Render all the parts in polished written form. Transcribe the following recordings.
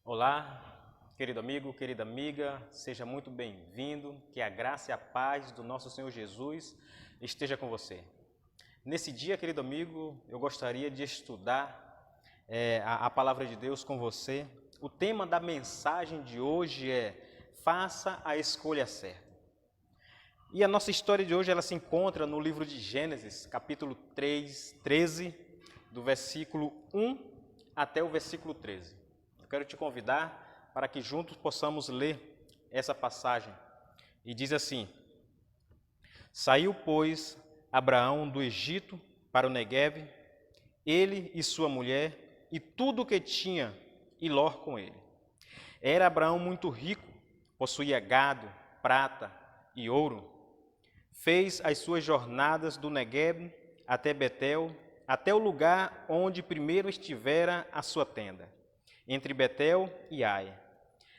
Olá, querido amigo, querida amiga, seja muito bem-vindo, que a graça e a paz do nosso Senhor Jesus esteja com você. Nesse dia, querido amigo, eu gostaria de estudar a palavra de Deus com você. O tema da mensagem de hoje é Faça a escolha certa. E a nossa história de hoje ela se encontra no livro de Gênesis, capítulo 13, do versículo 1 até o versículo 13. Eu quero te convidar para que juntos possamos ler essa passagem. E diz assim: Saiu, pois, Abraão do Egito para o Negueve, ele e sua mulher, e tudo o que tinha, e Ló com ele. Era Abraão muito rico, possuía gado, prata e ouro. Fez as suas jornadas do Negueve até Betel, até o lugar onde primeiro estivera a sua tenda, entre Betel e Ai,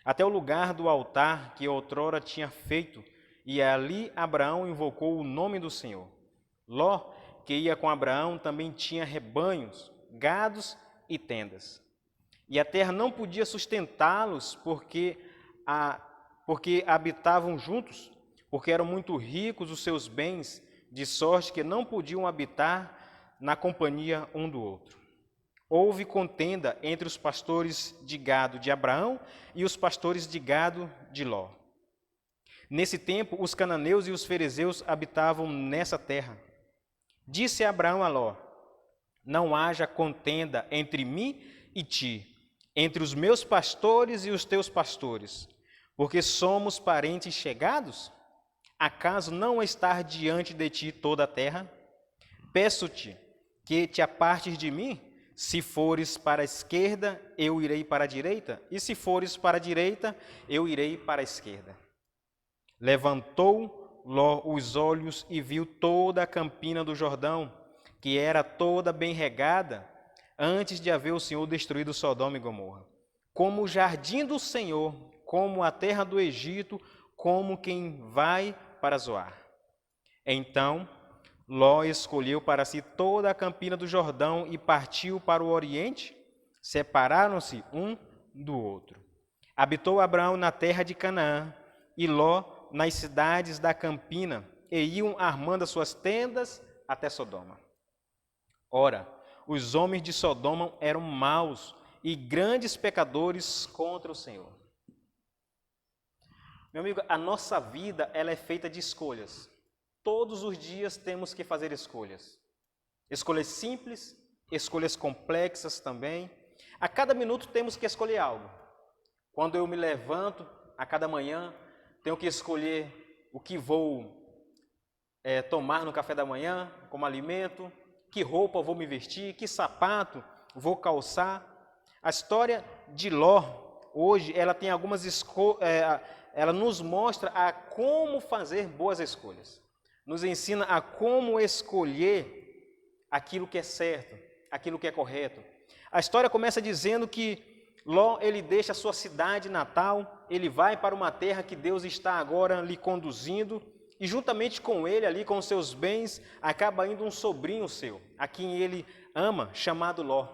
até o lugar do altar que outrora tinha feito, e ali Abraão invocou o nome do Senhor. Ló, que ia com Abraão, também tinha rebanhos, gados e tendas. E a terra não podia sustentá-los porque habitavam juntos, porque eram muito ricos os seus bens, de sorte que não podiam habitar na companhia um do outro. Houve contenda entre os pastores de gado de Abraão e os pastores de gado de Ló. Nesse tempo, os cananeus e os ferezeus habitavam nessa terra. Disse Abraão a Ló: Não haja contenda entre mim e ti, entre os meus pastores e os teus pastores, porque somos parentes chegados? Acaso não está diante de ti toda a terra? Peço-te que te apartes de mim. Se fores para a esquerda, eu irei para a direita, e se fores para a direita, eu irei para a esquerda. Levantou Ló os olhos e viu toda a campina do Jordão, que era toda bem regada, antes de haver o Senhor destruído Sodoma e Gomorra. Como o jardim do Senhor, como a terra do Egito, como quem vai para Zoar. Então Ló escolheu para si toda a campina do Jordão e partiu para o oriente. Separaram-se um do outro. Habitou Abraão na terra de Canaã e Ló nas cidades da campina, e iam armando as suas tendas até Sodoma. Ora, os homens de Sodoma eram maus e grandes pecadores contra o Senhor. Meu amigo, a nossa vida ela é feita de escolhas. Todos os dias temos que fazer escolhas. Escolhas simples, escolhas complexas também. A cada minuto temos que escolher algo. Quando eu me levanto, a cada manhã, tenho que escolher o que vou tomar no café da manhã como alimento, que roupa eu vou me vestir, que sapato vou calçar. A história de Ló, hoje, ela tem algumas ela nos mostra a como fazer boas escolhas. Nos ensina a como escolher aquilo que é certo, aquilo que é correto. A história começa dizendo que Ló, ele deixa a sua cidade natal, ele vai para uma terra que Deus está agora lhe conduzindo, e juntamente com ele, ali com os seus bens, acaba indo um sobrinho seu, a quem ele ama, chamado Ló.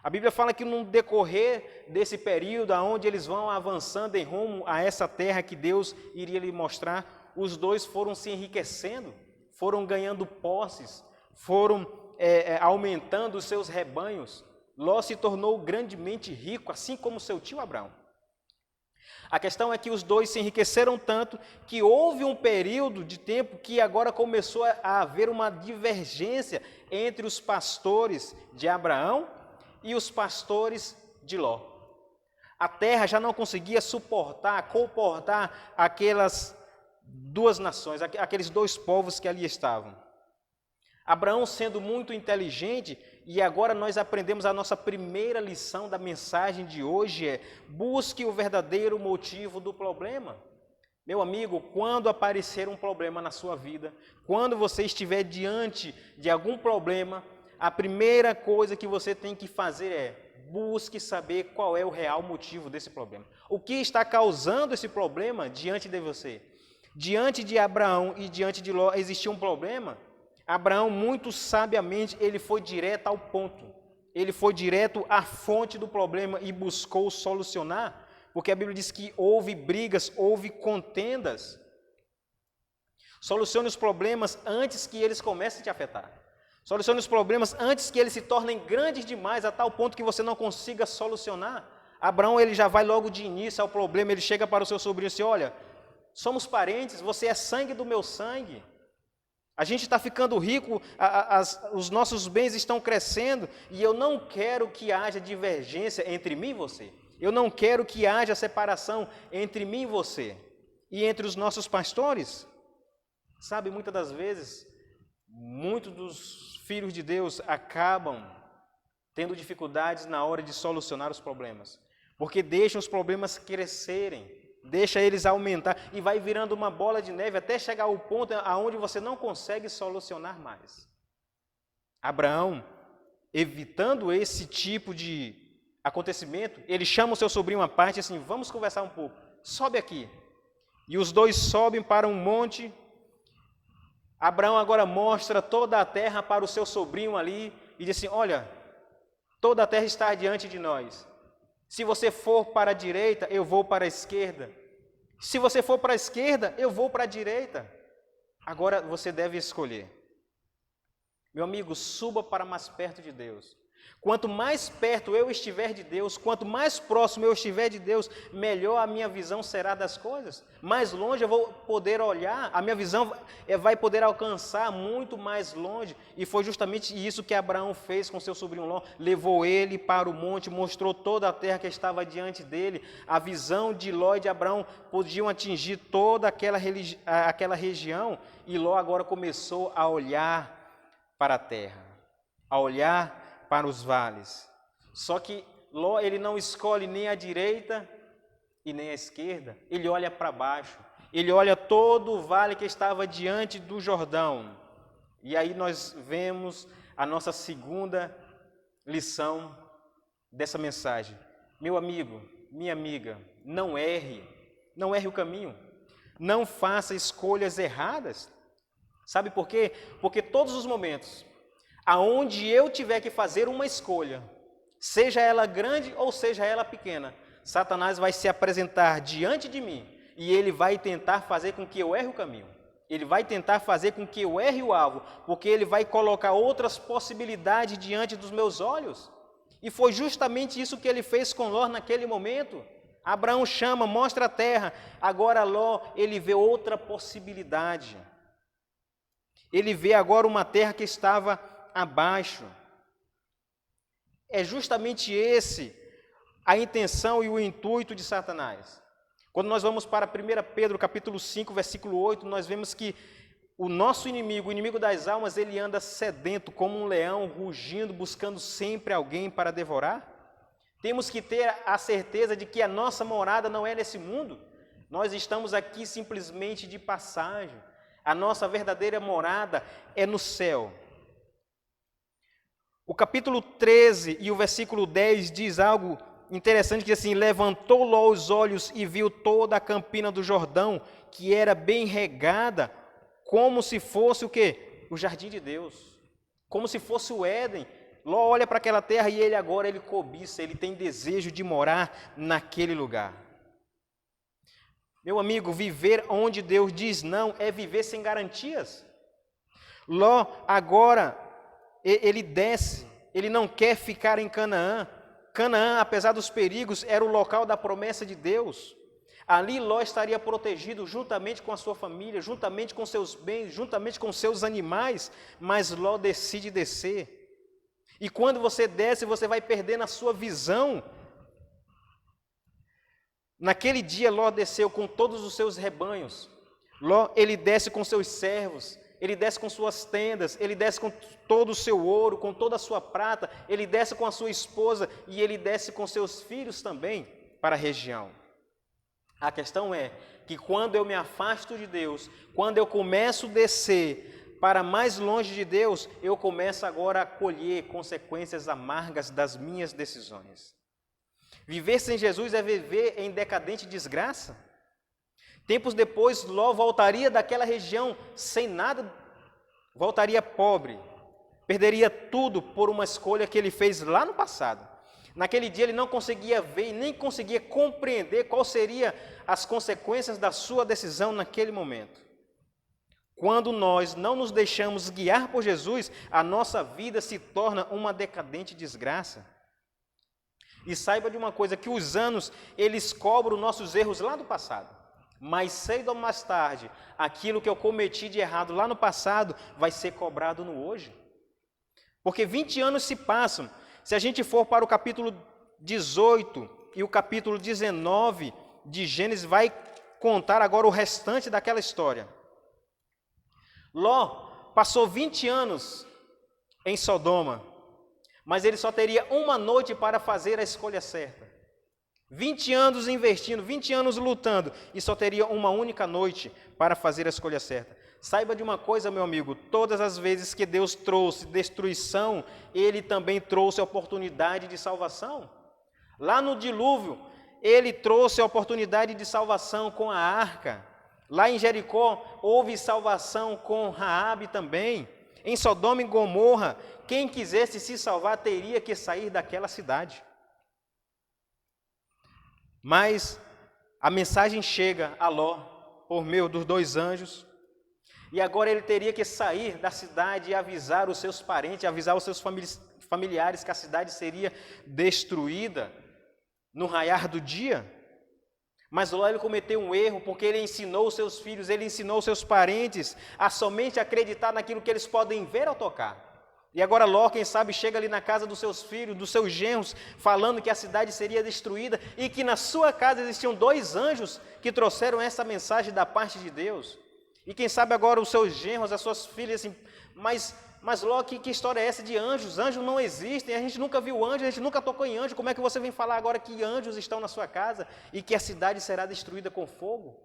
A Bíblia fala que no decorrer desse período, onde eles vão avançando em rumo a essa terra que Deus iria lhe mostrar, os dois foram se enriquecendo, foram ganhando posses, foram aumentando os seus rebanhos. Ló se tornou grandemente rico, assim como seu tio Abraão. A questão é que os dois se enriqueceram tanto que houve um período de tempo que agora começou a haver uma divergência entre os pastores de Abraão e os pastores de Ló. A terra já não conseguia comportar aquelas duas nações, aqueles dois povos que ali estavam. Abraão sendo muito inteligente, e agora nós aprendemos a nossa primeira lição da mensagem de hoje busque o verdadeiro motivo do problema. Meu amigo, quando aparecer um problema na sua vida, quando você estiver diante de algum problema, a primeira coisa que você tem que fazer busque saber qual é o real motivo desse problema. O que está causando esse problema diante de você? Diante de Abraão e diante de Ló existia um problema. Abraão, muito sabiamente, ele foi direto ao ponto. ele foi direto à fonte do problema e buscou solucionar, porque a Bíblia diz que houve brigas, houve contendas. Solucione os problemas antes que eles comecem a te afetar. Solucione os problemas antes que eles se tornem grandes demais, a tal ponto que você não consiga solucionar. Abraão, ele já vai logo de início ao problema, ele chega para o seu sobrinho e diz, olha, somos parentes, você é sangue do meu sangue. A gente está ficando rico, os nossos bens estão crescendo, e eu não quero que haja divergência entre mim e você. Eu não quero que haja separação entre mim e você, e entre os nossos pastores. Sabe, muitas das vezes, muitos dos filhos de Deus acabam tendo dificuldades na hora de solucionar os problemas, porque deixam os problemas crescerem, deixa eles aumentar e vai virando uma bola de neve até chegar ao ponto aonde você não consegue solucionar mais. Abraão, evitando esse tipo de acontecimento, ele chama o seu sobrinho à parte e assim, vamos conversar um pouco, sobe aqui. E os dois sobem para um monte. Abraão agora mostra toda a terra para o seu sobrinho ali e diz assim, olha, toda a terra está diante de nós. Se você for para a direita, eu vou para a esquerda. Se você for para a esquerda, eu vou para a direita. Agora você deve escolher. Meu amigo, suba para mais perto de Deus. Quanto mais perto eu estiver de Deus, quanto mais próximo eu estiver de Deus, melhor a minha visão será das coisas. Mais longe eu vou poder olhar, a minha visão vai poder alcançar muito mais longe. E foi justamente isso que Abraão fez com seu sobrinho Ló. Levou ele para o monte, mostrou toda a terra que estava diante dele. A visão de Ló e de Abraão podiam atingir toda aquela região. E Ló agora começou a olhar para a terra, a olhar para os vales. Só que Ló, ele não escolhe nem a direita e nem a esquerda, ele olha para baixo, ele olha todo o vale que estava diante do Jordão. E aí nós vemos a nossa segunda lição dessa mensagem. Meu amigo, minha amiga, não erre o caminho, não faça escolhas erradas. Sabe por quê? Porque todos os momentos aonde eu tiver que fazer uma escolha, seja ela grande ou seja ela pequena, Satanás vai se apresentar diante de mim e ele vai tentar fazer com que eu erre o caminho. Ele vai tentar fazer com que eu erre o alvo, porque ele vai colocar outras possibilidades diante dos meus olhos. E foi justamente isso que ele fez com Ló naquele momento. Abraão chama, mostra a terra. Agora Ló, ele vê outra possibilidade. Ele vê agora uma terra que estava abaixo. É justamente esse a intenção e o intuito de Satanás. Quando nós vamos para 1 Pedro capítulo 5, versículo 8, nós vemos que o nosso inimigo, o inimigo das almas, ele anda sedento como um leão, rugindo, buscando sempre alguém para devorar. Temos que ter a certeza de que a nossa morada não é nesse mundo. Nós estamos aqui simplesmente de passagem. A nossa verdadeira morada é no céu. O capítulo 13 e o versículo 10 diz algo interessante, que assim, levantou Ló os olhos e viu toda a campina do Jordão, que era bem regada, como se fosse o quê? O jardim de Deus, como se fosse o Éden. Ló olha para aquela terra e ele cobiça, ele tem desejo de morar naquele lugar. Meu amigo, viver onde Deus diz não é viver sem garantias. Ló agora, ele desce, ele não quer ficar em Canaã. Canaã, apesar dos perigos, era o local da promessa de Deus. Ali Ló estaria protegido juntamente com a sua família, juntamente com seus bens, juntamente com seus animais, mas Ló decide descer. E quando você desce, você vai perdendo a sua visão. Naquele dia Ló desceu com todos os seus rebanhos. Ló, ele desce com seus servos, ele desce com suas tendas, ele desce com todo o seu ouro, com toda a sua prata, ele desce com a sua esposa e ele desce com seus filhos também para a região. A questão é que quando eu me afasto de Deus, quando eu começo a descer para mais longe de Deus, eu começo agora a colher consequências amargas das minhas decisões. Viver sem Jesus é viver em decadente desgraça. Tempos depois, Ló voltaria daquela região sem nada, voltaria pobre. Perderia tudo por uma escolha que ele fez lá no passado. Naquele dia ele não conseguia ver e nem conseguia compreender quais seriam as consequências da sua decisão naquele momento. Quando nós não nos deixamos guiar por Jesus, a nossa vida se torna uma decadente desgraça. E saiba de uma coisa, que os anos, eles cobram nossos erros lá do passado. Mais cedo ou mais tarde, aquilo que eu cometi de errado lá no passado vai ser cobrado no hoje. Porque 20 anos se passam. Se a gente for para o capítulo 18 e o capítulo 19 de Gênesis, vai contar agora o restante daquela história. Ló passou 20 anos em Sodoma, mas ele só teria uma noite para fazer a escolha certa. 20 anos investindo, 20 anos lutando, e só teria uma única noite para fazer a escolha certa. Saiba de uma coisa, meu amigo, todas as vezes que Deus trouxe destruição, Ele também trouxe oportunidade de salvação. Lá no dilúvio, Ele trouxe a oportunidade de salvação com a arca. Lá em Jericó, houve salvação com Raabe também. Em Sodoma e Gomorra, quem quisesse se salvar teria que sair daquela cidade. Mas a mensagem chega a Ló, por meio dos 2 anjos, e agora ele teria que sair da cidade e avisar os seus parentes, avisar os seus familiares que a cidade seria destruída no raiar do dia. Mas Ló, ele cometeu um erro, porque ele ensinou os seus filhos, ele ensinou os seus parentes a somente acreditar naquilo que eles podem ver ou tocar. E agora Ló, quem sabe, chega ali na casa dos seus filhos, dos seus genros, falando que a cidade seria destruída e que na sua casa existiam 2 anjos que trouxeram essa mensagem da parte de Deus. E quem sabe agora os seus genros, as suas filhas, assim, mas Ló, que história é essa de anjos? Anjos não existem, a gente nunca viu anjos, a gente nunca tocou em anjo. Como é que você vem falar agora que anjos estão na sua casa e que a cidade será destruída com fogo?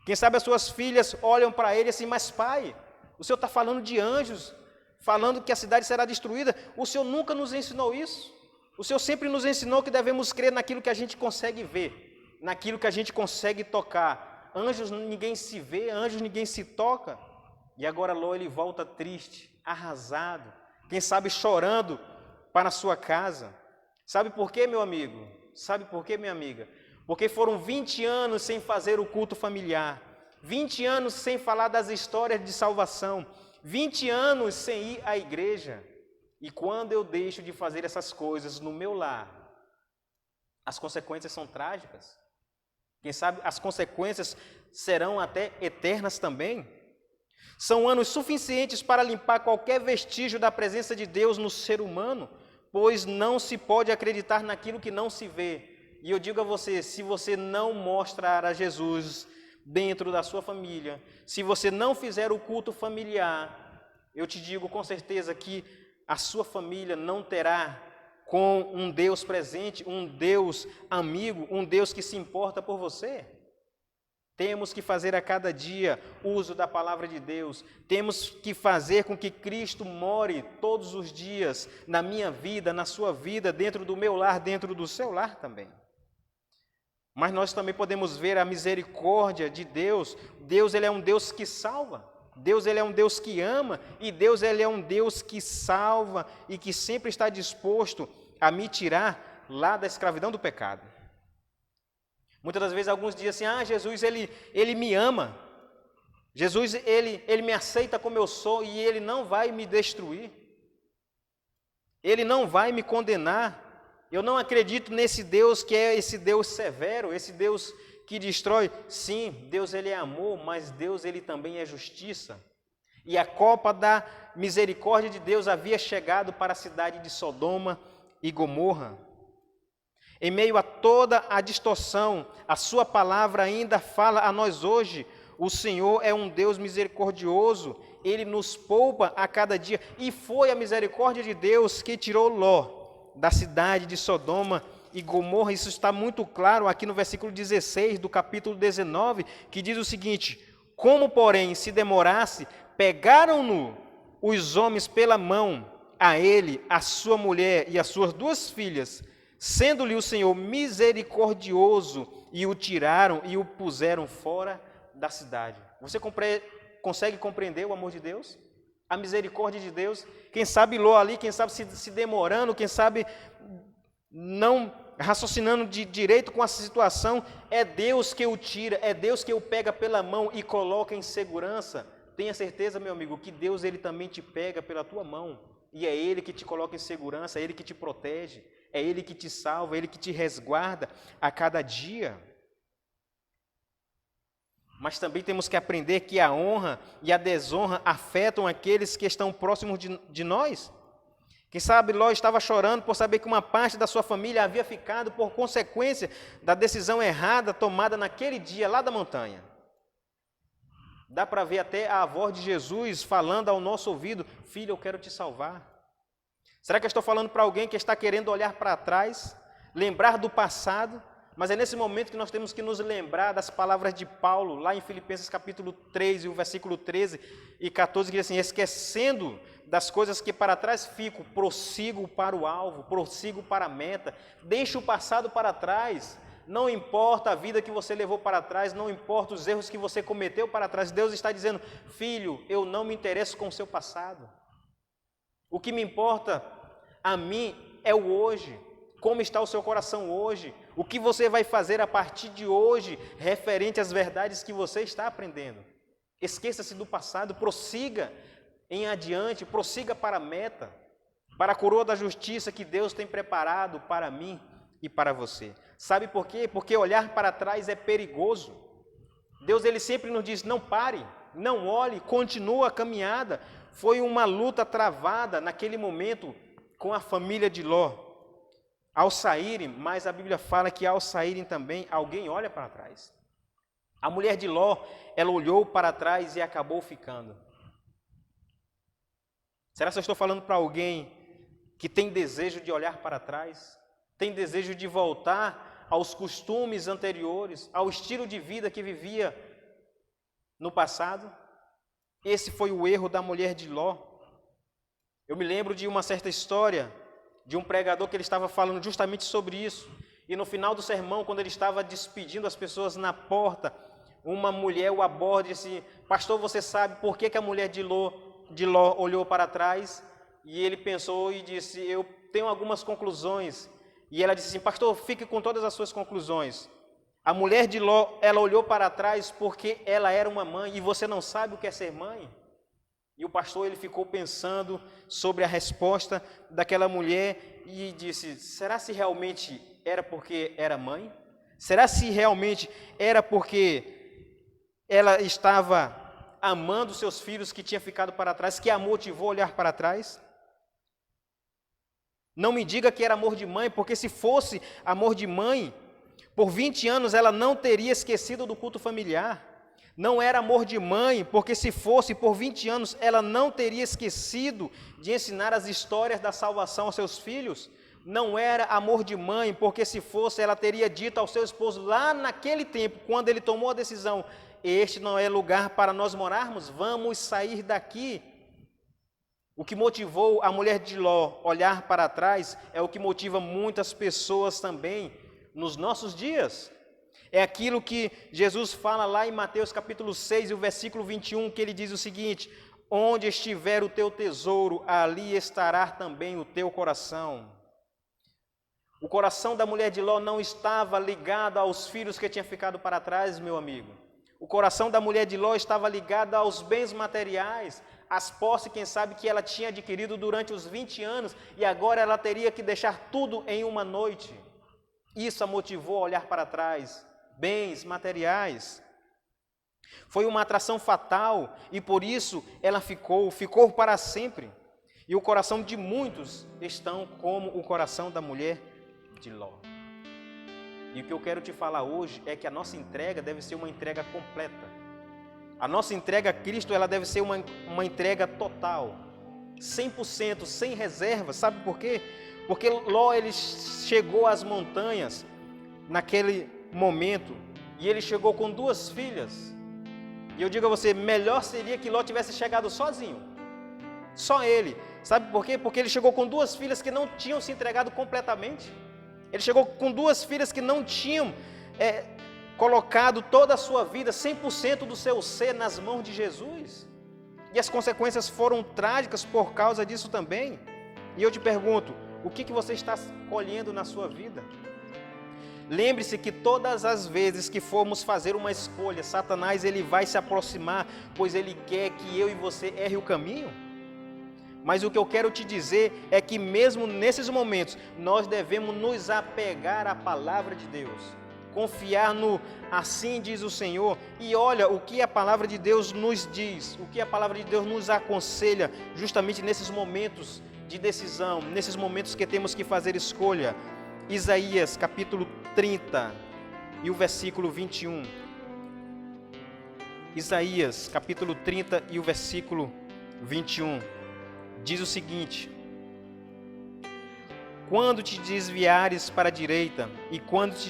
Quem sabe as suas filhas olham para ele assim, mas pai, o senhor está falando de anjos, falando que a cidade será destruída, o senhor nunca nos ensinou isso. O senhor sempre nos ensinou que devemos crer naquilo que a gente consegue ver, naquilo que a gente consegue tocar. Anjos ninguém se vê, anjos ninguém se toca. E agora Ló, ele volta triste, arrasado, quem sabe chorando para a sua casa. Sabe por quê, meu amigo? Sabe por quê, minha amiga? Porque foram 20 anos sem fazer o culto familiar, 20 anos sem falar das histórias de salvação, 20 anos sem ir à igreja. E quando eu deixo de fazer essas coisas no meu lar, as consequências são trágicas. Quem sabe as consequências serão até eternas também. São anos suficientes para limpar qualquer vestígio da presença de Deus no ser humano, pois não se pode acreditar naquilo que não se vê. E eu digo a você, se você não mostrar a Jesus dentro da sua família, se você não fizer o culto familiar, eu te digo com certeza que a sua família não terá com um Deus presente, um Deus amigo, um Deus que se importa por você. Temos que fazer a cada dia uso da palavra de Deus. Temos que fazer com que Cristo more todos os dias na minha vida, na sua vida, dentro do meu lar, dentro do seu lar também. Mas nós também podemos ver a misericórdia de Deus. Deus, ele é um Deus que salva. Deus, ele é um Deus que ama. E Deus, ele é um Deus que salva e que sempre está disposto a me tirar lá da escravidão do pecado. Muitas das vezes alguns dizem assim, Jesus, ele me ama. Jesus, ele me aceita como eu sou e ele não vai me destruir. Ele não vai me condenar. Eu não acredito nesse Deus que é esse Deus severo, esse Deus que destrói. Sim, Deus, ele é amor, mas Deus, ele também é justiça. E a copa da misericórdia de Deus havia chegado para a cidade de Sodoma e Gomorra. Em meio a toda a distorção, a sua palavra ainda fala a nós hoje. O Senhor é um Deus misericordioso, Ele nos poupa a cada dia. E foi a misericórdia de Deus que tirou Ló da cidade de Sodoma e Gomorra. Isso está muito claro aqui no versículo 16 do capítulo 19, que diz o seguinte: como, porém, se demorasse, pegaram-no os homens pela mão, a ele, a sua mulher e as suas 2 filhas, sendo-lhe o Senhor misericordioso, e o tiraram e o puseram fora da cidade. Você consegue compreender o amor de Deus? A misericórdia de Deus. Quem sabe Ló ali, quem sabe se demorando, quem sabe não raciocinando de direito com essa situação, é Deus que o tira, é Deus que o pega pela mão e coloca em segurança. Tenha certeza, meu amigo, que Deus ele também te pega pela tua mão. E é Ele que te coloca em segurança, é Ele que te protege, é Ele que te salva, é Ele que te resguarda a cada dia. Mas também temos que aprender que a honra e a desonra afetam aqueles que estão próximos de nós. Quem sabe Ló estava chorando por saber que uma parte da sua família havia ficado por consequência da decisão errada tomada naquele dia lá da montanha. Dá para ver até a voz de Jesus falando ao nosso ouvido: filho, eu quero te salvar. Será que eu estou falando para alguém que está querendo olhar para trás, lembrar do passado? Mas é nesse momento que nós temos que nos lembrar das palavras de Paulo, lá em Filipenses capítulo 3, e o versículo 13 e 14, que diz assim: esquecendo das coisas que para trás fico, prossigo para o alvo, prossigo para a meta, deixo o passado para trás. Não importa a vida que você levou para trás, não importa os erros que você cometeu para trás, Deus está dizendo: filho, eu não me interesso com o seu passado. O que me importa a mim é o hoje. Como está o seu coração hoje? O que você vai fazer a partir de hoje, referente às verdades que você está aprendendo? Esqueça-se do passado, prossiga em adiante, prossiga para a meta, para a coroa da justiça que Deus tem preparado para mim e para você. Sabe por quê? Porque olhar para trás é perigoso. Deus ele sempre nos diz: não pare, não olhe, continua a caminhada. Foi uma luta travada naquele momento com a família de Ló. Ao saírem, mas a Bíblia fala que ao saírem também, alguém olha para trás. A mulher de Ló, ela olhou para trás e acabou ficando. Será que eu estou falando para alguém que tem desejo de olhar para trás? Tem desejo de voltar aos costumes anteriores, ao estilo de vida que vivia no passado? Esse foi o erro da mulher de Ló. Eu me lembro de uma certa história de um pregador que ele estava falando justamente sobre isso. E no final do sermão, quando ele estava despedindo as pessoas na porta, uma mulher o aborda e disse: pastor, você sabe por que a mulher de Ló olhou para trás? E ele pensou e disse: eu tenho algumas conclusões. E ela disse assim: pastor, fique com todas as suas conclusões. A mulher de Ló, ela olhou para trás porque ela era uma mãe, e você não sabe o que é ser mãe? E o pastor ele ficou pensando sobre a resposta daquela mulher e disse: será se realmente era porque era mãe? Será se realmente era porque ela estava amando seus filhos que tinha ficado para trás, que a motivou a olhar para trás? Não me diga que era amor de mãe, porque se fosse amor de mãe, por 20 anos ela não teria esquecido do culto familiar. Não era amor de mãe, porque se fosse por 20 anos, ela não teria esquecido de ensinar as histórias da salvação aos seus filhos. Não era amor de mãe, porque se fosse, ela teria dito ao seu esposo, lá naquele tempo, quando ele tomou a decisão: este não é lugar para nós morarmos, vamos sair daqui. O que motivou a mulher de Ló olhar para trás é o que motiva muitas pessoas também nos nossos dias. É aquilo que Jesus fala lá em Mateus capítulo 6, e o versículo 21, que ele diz o seguinte: onde estiver o teu tesouro, ali estará também o teu coração. O coração da mulher de Ló não estava ligado aos filhos que tinha ficado para trás, meu amigo. O coração da mulher de Ló estava ligado aos bens materiais, às posses, quem sabe, que ela tinha adquirido durante os 20 anos, e agora ela teria que deixar tudo em uma noite. Isso a motivou a olhar para trás. Bens materiais. Foi uma atração fatal e por isso ela ficou para sempre. E o coração de muitos estão como o coração da mulher de Ló. E o que eu quero te falar hoje é que a nossa entrega deve ser uma entrega completa. A nossa entrega a Cristo, ela deve ser uma entrega total, 100%, sem reserva. Sabe por quê? Porque Ló ele chegou às montanhas naquele momento, e ele chegou com 2 filhas, e eu digo a você, melhor seria que Ló tivesse chegado sozinho, só ele. Sabe por quê? Porque ele chegou com 2 filhas que não tinham se entregado completamente, ele chegou com 2 filhas que não tinham colocado toda a sua vida, 100% do seu ser nas mãos de Jesus, E as consequências foram trágicas por causa disso também. E eu te pergunto, o que você está colhendo na sua vida? Lembre-se que todas as vezes que formos fazer uma escolha, Satanás ele vai se aproximar, pois ele quer que eu e você erre o caminho. Mas o que eu quero te dizer é que mesmo nesses momentos, nós devemos nos apegar à palavra de Deus, confiar no assim diz o Senhor. E olha o que a palavra de Deus nos diz, o que a palavra de Deus nos aconselha justamente nesses momentos de decisão, nesses momentos que temos que fazer escolha. Isaías capítulo 30 e o versículo 21. Isaías capítulo 30 e o versículo 21 diz o seguinte: quando te desviares para a direita e quando te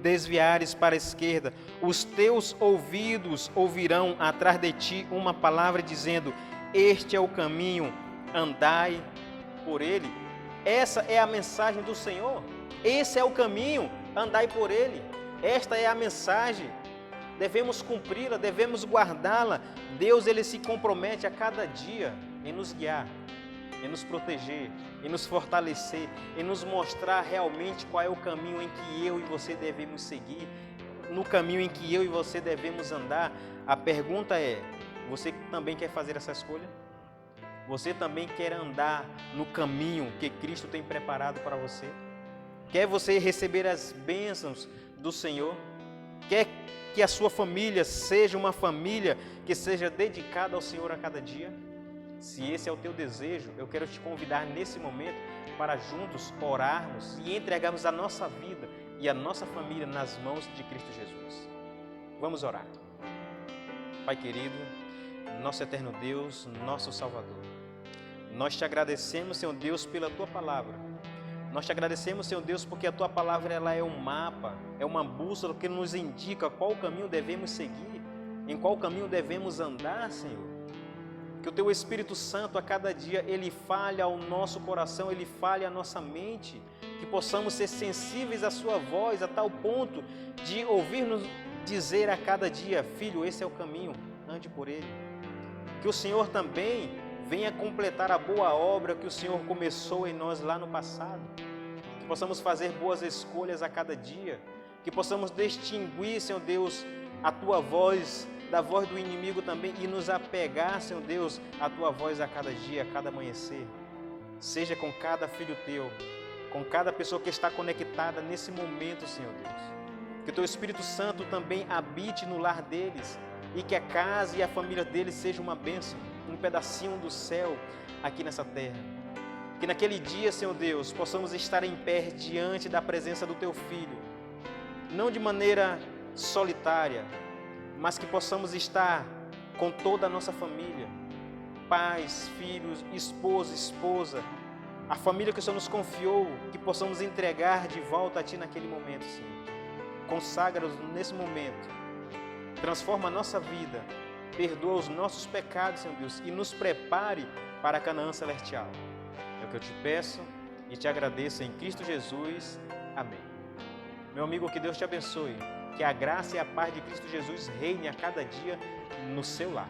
desviares para a esquerda, os teus ouvidos ouvirão atrás de ti uma palavra dizendo: este é o caminho, andai por ele. Essa é a mensagem do Senhor. Esse é o caminho, andai por ele. Esta é a mensagem. Devemos cumpri-la, devemos guardá-la. Deus ele se compromete a cada dia em nos guiar, em nos proteger, em nos fortalecer, em nos mostrar realmente qual é o caminho em que eu e você devemos seguir, no caminho em que eu e você devemos andar. A pergunta é: você também quer fazer essa escolha? Você também quer andar no caminho que Cristo tem preparado para você? Quer você receber as bênçãos do Senhor? Quer que a sua família seja uma família que seja dedicada ao Senhor a cada dia? Se esse é o teu desejo, eu quero te convidar nesse momento para juntos orarmos e entregarmos a nossa vida e a nossa família nas mãos de Cristo Jesus. Vamos orar. Pai querido, nosso eterno Deus, nosso Salvador, nós te agradecemos, Senhor Deus, pela Tua Palavra. Nós te agradecemos, Senhor Deus, porque a Tua Palavra ela é um mapa, é uma bússola que nos indica qual caminho devemos seguir, em qual caminho devemos andar, Senhor. Que o Teu Espírito Santo a cada dia, Ele fale ao nosso coração, Ele fale à nossa mente, que possamos ser sensíveis à Sua voz, a tal ponto de ouvir-nos dizer a cada dia: filho, esse é o caminho, ande por ele. Que o Senhor também venha completar a boa obra que o Senhor começou em nós lá no passado. Que possamos fazer boas escolhas a cada dia. Que possamos distinguir, Senhor Deus, a Tua voz da voz do inimigo também e nos apegar, Senhor Deus, à Tua voz a cada dia, a cada amanhecer. Seja com cada filho Teu, com cada pessoa que está conectada nesse momento, Senhor Deus. Que o Teu Espírito Santo também habite no lar deles e que a casa e a família deles seja uma bênção, um pedacinho do céu aqui nessa terra. Que naquele dia, Senhor Deus, possamos estar em pé diante da presença do Teu Filho, não de maneira solitária, mas que possamos estar com toda a nossa família, pais, filhos, esposo, esposa, a família que o Senhor nos confiou, que possamos entregar de volta a Ti naquele momento, Senhor. Consagra-nos nesse momento, transforma a nossa vida, perdoa os nossos pecados, Senhor Deus, e nos prepare para a Canaã celestial. É o que eu te peço e te agradeço em Cristo Jesus. Amém. Meu amigo, que Deus te abençoe. Que a graça e a paz de Cristo Jesus reine a cada dia no seu lar.